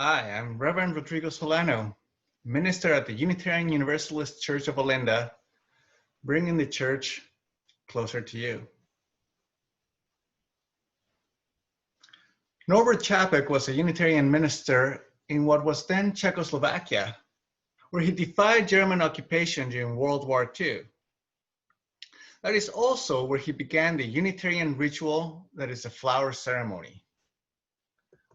Hi, I'm Reverend Rodrigo Solano, minister at the Unitarian Universalist Church of Olinda, bringing the church closer to you. Norbert Čapek was a Unitarian minister in what was then Czechoslovakia, where he defied German occupation during World War II. That is also where he began the Unitarian ritual that is the flower ceremony,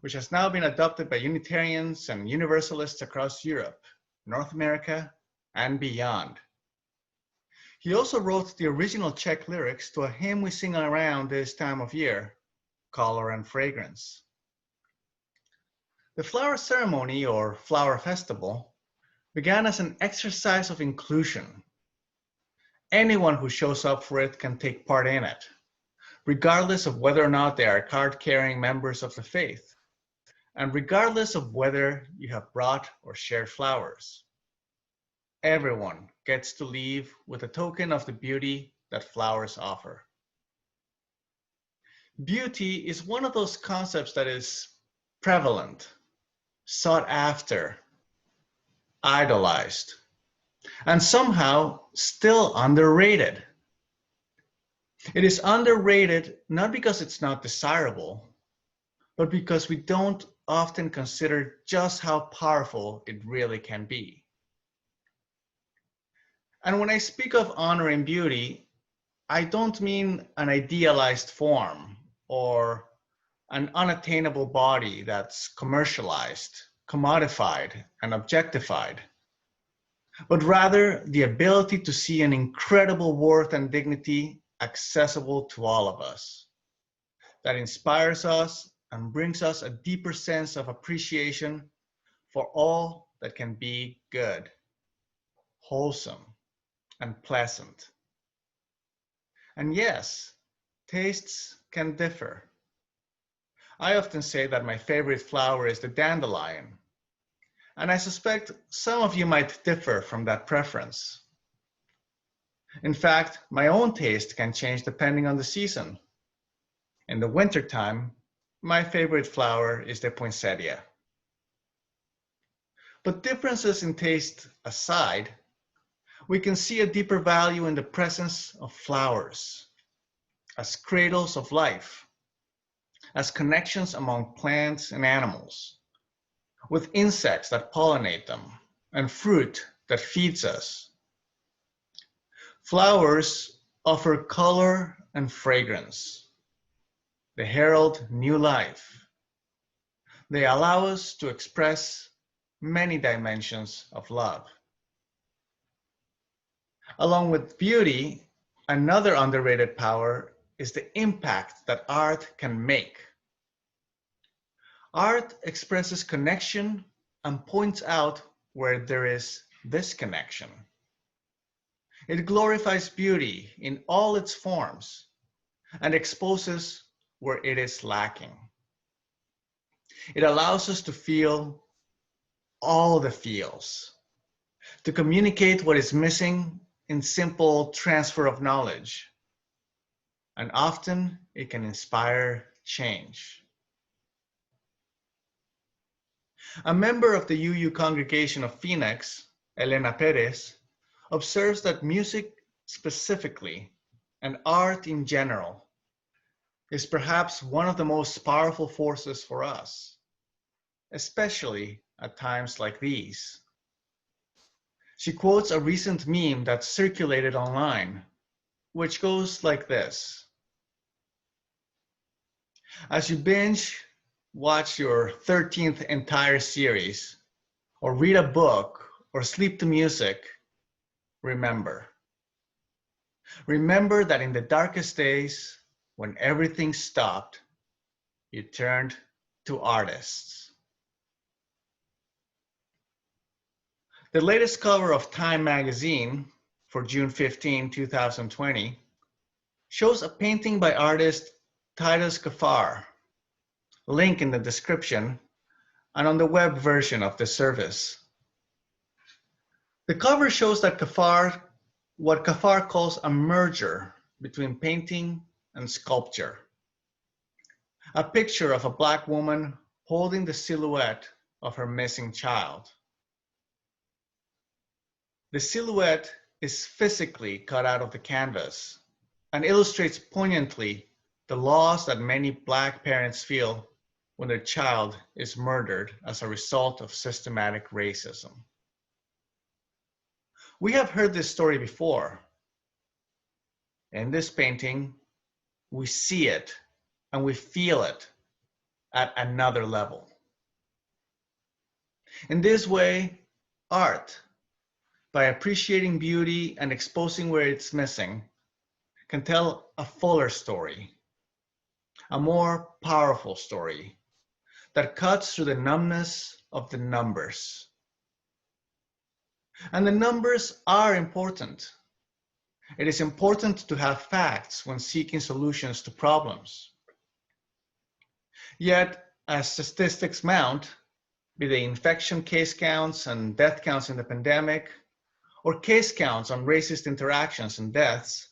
which has now been adopted by Unitarians and Universalists across Europe, North America, and beyond. He also wrote the original Czech lyrics to a hymn we sing around this time of year, Color and Fragrance. The flower ceremony, or flower festival, began as an exercise of inclusion. Anyone who shows up for it can take part in it, regardless of whether or not they are card-carrying members of the faith, and regardless of whether you have brought or shared flowers. Everyone gets to leave with a token of the beauty that flowers offer. Beauty is one of those concepts that is prevalent, sought after, idolized, and somehow still underrated. It is underrated not because it's not desirable, but because we don't often consider just how powerful it really can be. And when I speak of honoring beauty, I don't mean an idealized form or an unattainable body that's commercialized, commodified, and objectified, but rather the ability to see an incredible worth and dignity accessible to all of us, that inspires us and brings us a deeper sense of appreciation for all that can be good, wholesome, and pleasant. And yes, tastes can differ. I often say that my favorite flower is the dandelion, and I suspect some of you might differ from that preference. In fact, my own taste can change depending on the season. In the wintertime, my favorite flower is the poinsettia. But differences in taste aside, we can see a deeper value in the presence of flowers as cradles of life, as connections among plants and animals, with insects that pollinate them and fruit that feeds us. Flowers offer color and fragrance. They herald new life. They allow us to express many dimensions of love. Along with beauty, another underrated power is the impact that art can make. Art expresses connection and points out where there is disconnection. It glorifies beauty in all its forms and exposes where it is lacking. It allows us to feel all the feels, to communicate what is missing in simple transfer of knowledge. And often it can inspire change. A member of the UU congregation of Phoenix, Elena Perez, observes that music specifically and art in general is perhaps one of the most powerful forces for us, especially at times like these. She quotes a recent meme that circulated online, which goes like this. As you binge watch your 13th entire series, or read a book, or sleep to music, remember. Remember that in the darkest days, when everything stopped, you turned to artists. The latest cover of Time magazine for June 15, 2020, shows a painting by artist Titus Kaphar, link in the description and on the web version of the service. The cover shows that what Kaphar calls a merger between painting and sculpture. A picture of a Black woman holding the silhouette of her missing child. The silhouette is physically cut out of the canvas and illustrates poignantly the loss that many Black parents feel when their child is murdered as a result of systematic racism. We have heard this story before. In this painting, we see it and we feel it at another level. In this way, art, by appreciating beauty and exposing where it's missing, can tell a fuller story, a more powerful story that cuts through the numbness of the numbers. And the numbers are important. It is important to have facts when seeking solutions to problems. Yet, as statistics mount, be they infection case counts and death counts in the pandemic, or case counts on racist interactions and deaths,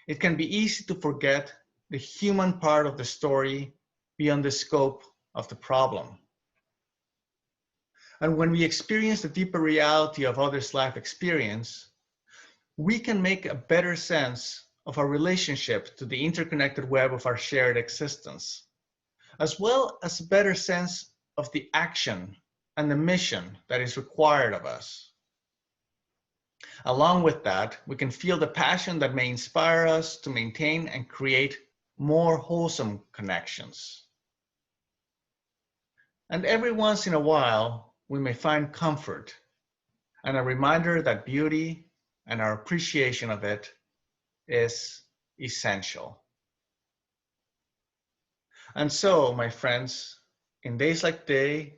it can be easy to forget the human part of the story beyond the scope of the problem. And when we experience the deeper reality of others' life experience, we can make a better sense of our relationship to the interconnected web of our shared existence, as well as a better sense of the action and the mission that is required of us. Along with that, we can feel the passion that may inspire us to maintain and create more wholesome connections. And every once in a while, we may find comfort and a reminder that beauty and our appreciation of it is essential. And so, my friends, in days like today,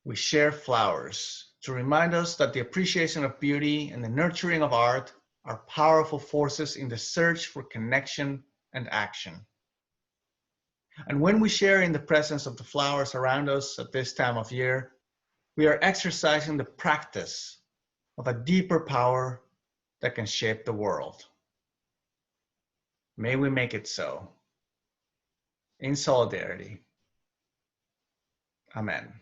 we share flowers to remind us that the appreciation of beauty and the nurturing of art are powerful forces in the search for connection and action. And when we share in the presence of the flowers around us at this time of year, we are exercising the practice of a deeper power that can shape the world. May we make it so. In solidarity. Amen.